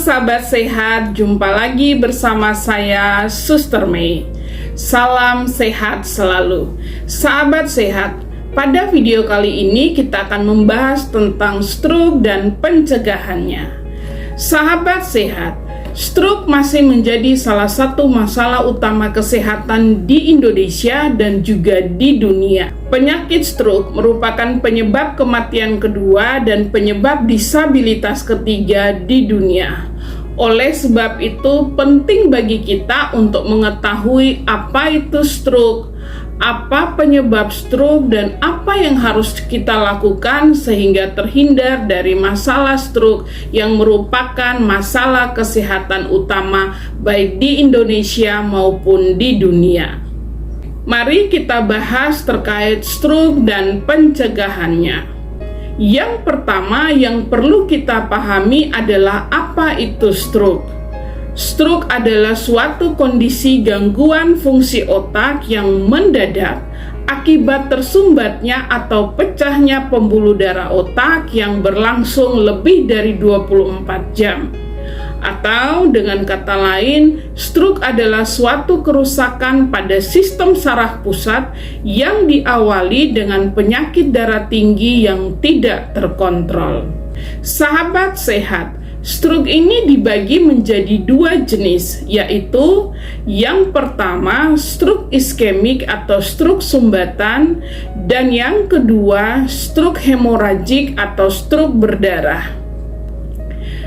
sahabat sehat, jumpa lagi bersama saya Suster Mei. Salam sehat selalu. Sahabat sehat, pada video kali ini kita akan membahas tentang stroke dan pencegahannya. Sahabat sehat, stroke masih menjadi salah satu masalah utama kesehatan di Indonesia dan juga di dunia. Penyakit stroke merupakan penyebab kematian kedua dan penyebab disabilitas ketiga di dunia. Oleh sebab itu, penting bagi kita untuk mengetahui apa itu stroke, apa penyebab stroke, dan apa yang harus kita lakukan sehingga terhindar dari masalah stroke yang merupakan masalah kesehatan utama baik di Indonesia maupun di dunia. Mari kita bahas terkait stroke dan pencegahannya. Yang pertama yang perlu kita pahami adalah apa itu stroke. Stroke adalah suatu kondisi gangguan fungsi otak yang mendadak akibat tersumbatnya atau pecahnya pembuluh darah otak yang berlangsung lebih dari 24 jam. Atau dengan kata lain, stroke adalah suatu kerusakan pada sistem saraf pusat yang diawali dengan penyakit darah tinggi yang tidak terkontrol. Sahabat sehat, stroke ini dibagi menjadi dua jenis, yaitu yang pertama stroke iskemik atau stroke sumbatan, dan yang kedua stroke hemoragik atau stroke berdarah.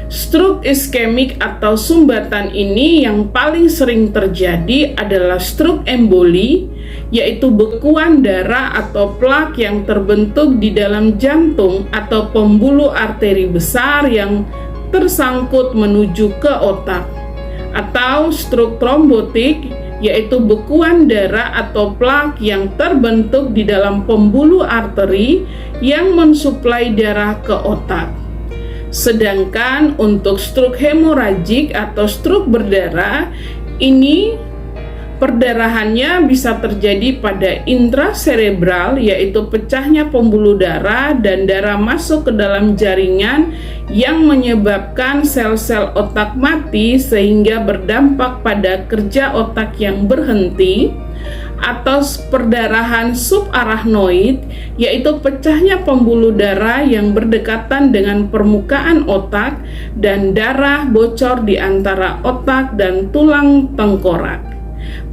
Stroke iskemik atau sumbatan ini yang paling sering terjadi adalah stroke emboli, yaitu bekuan darah atau plak yang terbentuk di dalam jantung atau pembuluh arteri besar yang tersangkut menuju ke otak. Atau stroke trombotik, yaitu bekuan darah atau plak yang terbentuk di dalam pembuluh arteri yang mensuplai darah ke otak. Sedangkan untuk stroke hemoragik atau stroke berdarah, ini perdarahannya bisa terjadi pada intraserebral, yaitu pecahnya pembuluh darah dan darah masuk ke dalam jaringan yang menyebabkan sel-sel otak mati sehingga berdampak pada kerja otak yang berhenti. Atau perdarahan subarachnoid, yaitu pecahnya pembuluh darah yang berdekatan dengan permukaan otak dan darah bocor di antara otak dan tulang tengkorak.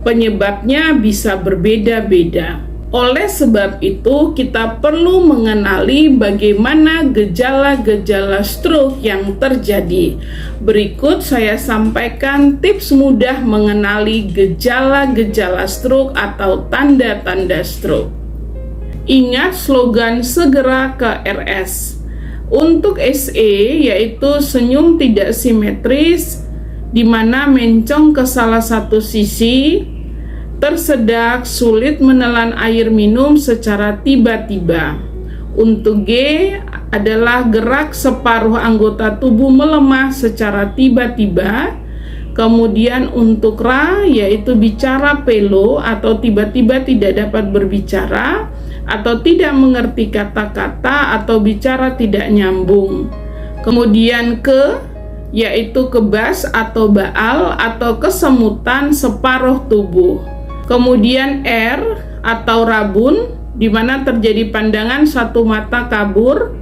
Penyebabnya bisa berbeda-beda. Oleh sebab itu, kita perlu mengenali bagaimana gejala-gejala stroke yang terjadi. Berikut saya sampaikan tips mudah mengenali gejala-gejala stroke atau tanda-tanda stroke. Ingat slogan segera ke RS. Untuk SE, yaitu senyum tidak simetris, di mana mencong ke salah satu sisi, tersedak, sulit menelan air minum secara tiba-tiba. Untuk G adalah gerak separuh anggota tubuh melemah secara tiba-tiba. Kemudian untuk R, yaitu bicara pelo atau tiba-tiba tidak dapat berbicara, atau tidak mengerti kata-kata, atau bicara tidak nyambung. Kemudian K, yaitu kebas atau baal atau kesemutan separuh tubuh. Kemudian R atau rabun, di mana terjadi pandangan satu mata kabur,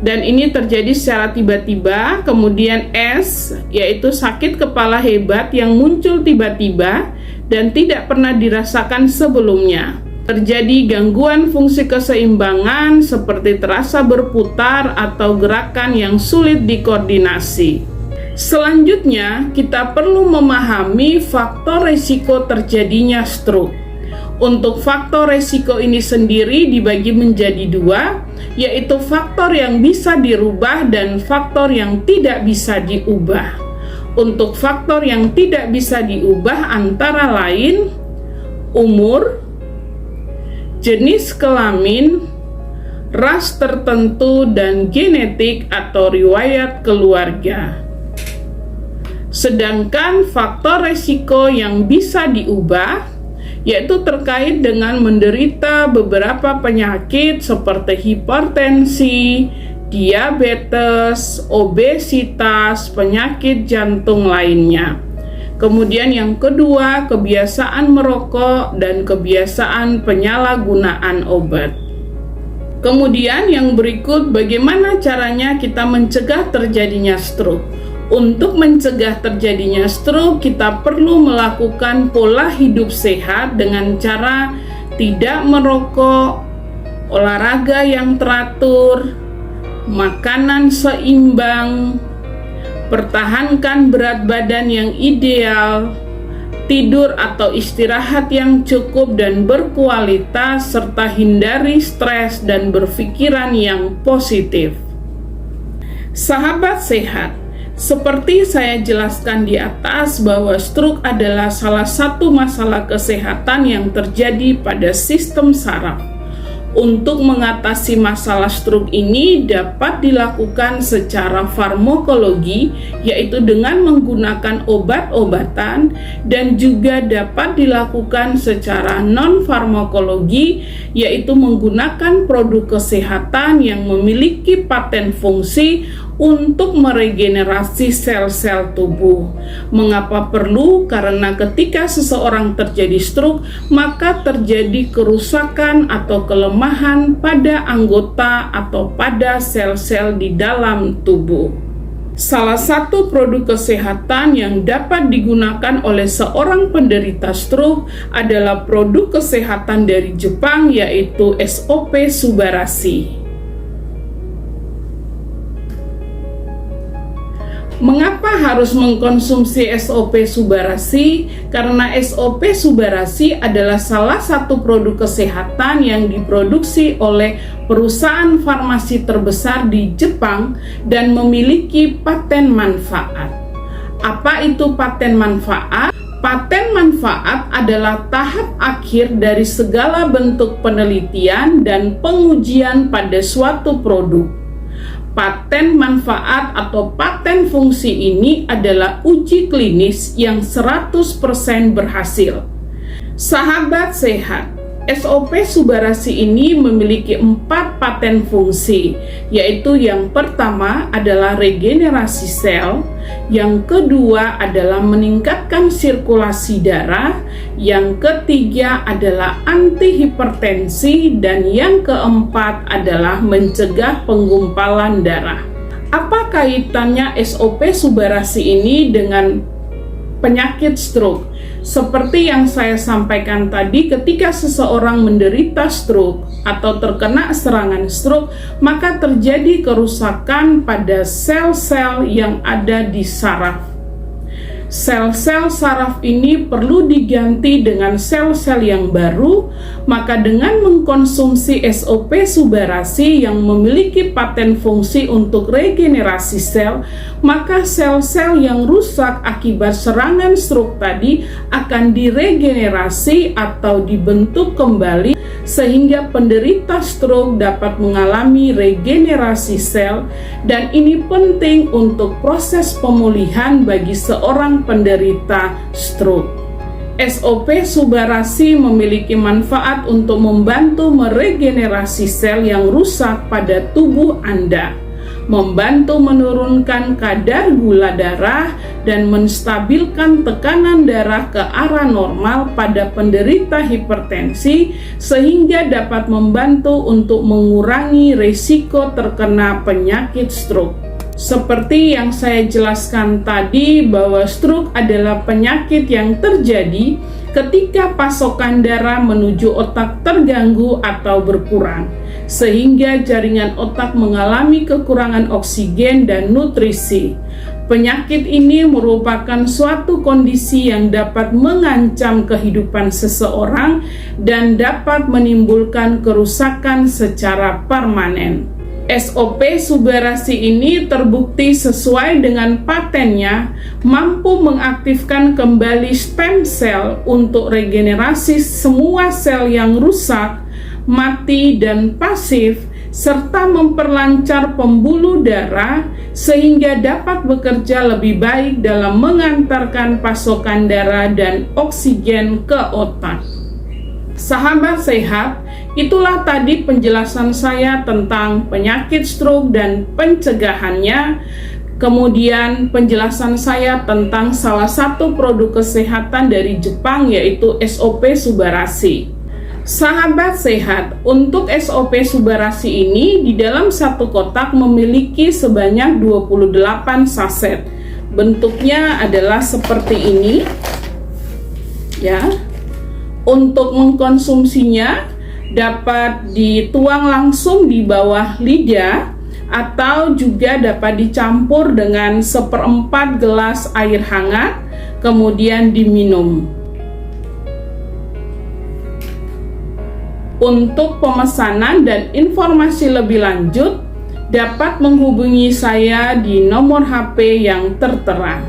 dan ini terjadi secara tiba-tiba. Kemudian S, yaitu sakit kepala hebat yang muncul tiba-tiba dan tidak pernah dirasakan sebelumnya. Terjadi gangguan fungsi keseimbangan seperti terasa berputar atau gerakan yang sulit dikoordinasi. Selanjutnya, kita perlu memahami faktor risiko terjadinya stroke. Untuk faktor risiko ini sendiri dibagi menjadi dua, yaitu faktor yang bisa dirubah dan faktor yang tidak bisa diubah. Untuk faktor yang tidak bisa diubah antara lain umur, jenis kelamin, ras tertentu, dan genetik atau riwayat keluarga. Sedangkan faktor risiko yang bisa diubah yaitu terkait dengan menderita beberapa penyakit seperti hipertensi, diabetes, obesitas, penyakit jantung lainnya. Kemudian yang kedua, kebiasaan merokok dan kebiasaan penyalahgunaan obat. Kemudian yang berikut, bagaimana caranya kita mencegah terjadinya stroke? Untuk mencegah terjadinya stroke, kita perlu melakukan pola hidup sehat dengan cara tidak merokok, olahraga yang teratur, makanan seimbang, pertahankan berat badan yang ideal, tidur atau istirahat yang cukup dan berkualitas, serta hindari stres dan berpikiran yang positif. Sahabat sehat, seperti saya jelaskan di atas bahwa stroke adalah salah satu masalah kesehatan yang terjadi pada sistem saraf. Untuk mengatasi masalah stroke ini dapat dilakukan secara farmakologi, yaitu dengan menggunakan obat-obatan, dan juga dapat dilakukan secara non-farmakologi, yaitu menggunakan produk kesehatan yang memiliki paten fungsi untuk meregenerasi sel-sel tubuh. Mengapa perlu? Karena ketika seseorang terjadi stroke, maka terjadi kerusakan atau kelemahan pada anggota atau pada sel-sel di dalam tubuh. Salah satu produk kesehatan yang dapat digunakan oleh seorang penderita stroke adalah produk kesehatan dari Jepang, yaitu SOP Subarashi. Mengapa harus mengkonsumsi SOP Subarashi? Karena SOP Subarashi adalah salah satu produk kesehatan yang diproduksi oleh perusahaan farmasi terbesar di Jepang dan memiliki paten manfaat. Apa itu paten manfaat? Paten manfaat adalah tahap akhir dari segala bentuk penelitian dan pengujian pada suatu produk. Paten manfaat atau paten fungsi ini adalah uji klinis yang 100% berhasil. Sahabat sehat, SOP Subarashi ini memiliki 4 paten fungsi, yaitu yang pertama adalah regenerasi sel, yang kedua adalah meningkatkan sirkulasi darah, yang ketiga adalah antihipertensi, dan yang keempat adalah mencegah penggumpalan darah. Apa kaitannya SOP Subarashi ini dengan penyakit stroke? Seperti yang saya sampaikan tadi, ketika seseorang menderita stroke atau terkena serangan stroke, maka terjadi kerusakan pada sel-sel yang ada di saraf. Sel-sel saraf ini perlu diganti dengan sel-sel yang baru, maka dengan mengkonsumsi SOP Subarashi yang memiliki paten fungsi untuk regenerasi sel, maka sel-sel yang rusak akibat serangan stroke tadi akan diregenerasi atau dibentuk kembali, sehingga penderita stroke dapat mengalami regenerasi sel, dan ini penting untuk proses pemulihan bagi seorang penderita stroke. SOP Subarashi memiliki manfaat untuk membantu meregenerasi sel yang rusak pada tubuh Anda, membantu menurunkan kadar gula darah, dan menstabilkan tekanan darah ke arah normal pada penderita hipertensi, sehingga dapat membantu untuk mengurangi risiko terkena penyakit stroke. Seperti yang saya jelaskan tadi, bahwa stroke adalah penyakit yang terjadi ketika pasokan darah menuju otak terganggu atau berkurang, sehingga jaringan otak mengalami kekurangan oksigen dan nutrisi. Penyakit ini merupakan suatu kondisi yang dapat mengancam kehidupan seseorang dan dapat menimbulkan kerusakan secara permanen. SOP Subarashi ini terbukti sesuai dengan patennya mampu mengaktifkan kembali stem cell untuk regenerasi semua sel yang rusak, mati, dan pasif, serta memperlancar pembuluh darah sehingga dapat bekerja lebih baik dalam mengantarkan pasokan darah dan oksigen ke otak. Sahabat sehat, Itulah tadi penjelasan saya tentang penyakit stroke dan pencegahannya. Kemudian penjelasan saya tentang salah satu produk kesehatan dari Jepang, yaitu SOP Subarashi. Sahabat sehat, untuk SOP Subarashi ini di dalam satu kotak memiliki sebanyak 28 saset. Bentuknya adalah seperti ini, ya. Untuk mengkonsumsinya dapat dituang langsung di bawah lidah atau juga dapat dicampur dengan 1/4 gelas air hangat kemudian diminum. Untuk pemesanan dan informasi lebih lanjut dapat menghubungi saya di nomor HP yang tertera.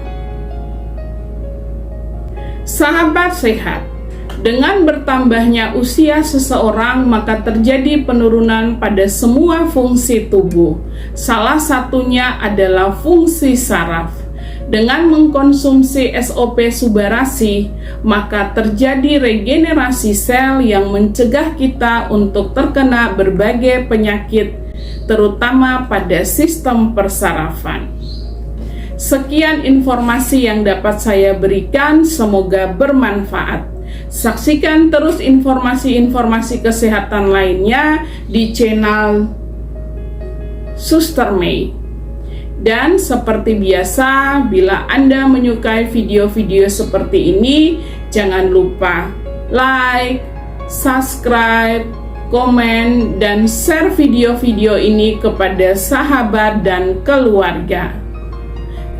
Sahabat sehat, dengan bertambahnya usia seseorang, maka terjadi penurunan pada semua fungsi tubuh. Salah satunya adalah fungsi saraf. Dengan mengkonsumsi SOP Subarashi, maka terjadi regenerasi sel yang mencegah kita untuk terkena berbagai penyakit, terutama pada sistem persarafan. Sekian informasi yang dapat saya berikan, semoga bermanfaat. Saksikan terus informasi-informasi kesehatan lainnya di channel Suster Mei. Dan seperti biasa, bila Anda menyukai video-video seperti ini, jangan lupa like, subscribe, komen, dan share video-video ini kepada sahabat dan keluarga.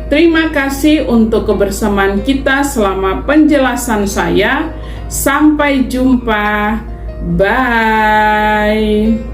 Terima kasih untuk kebersamaan kita selama penjelasan saya. Sampai jumpa. Bye.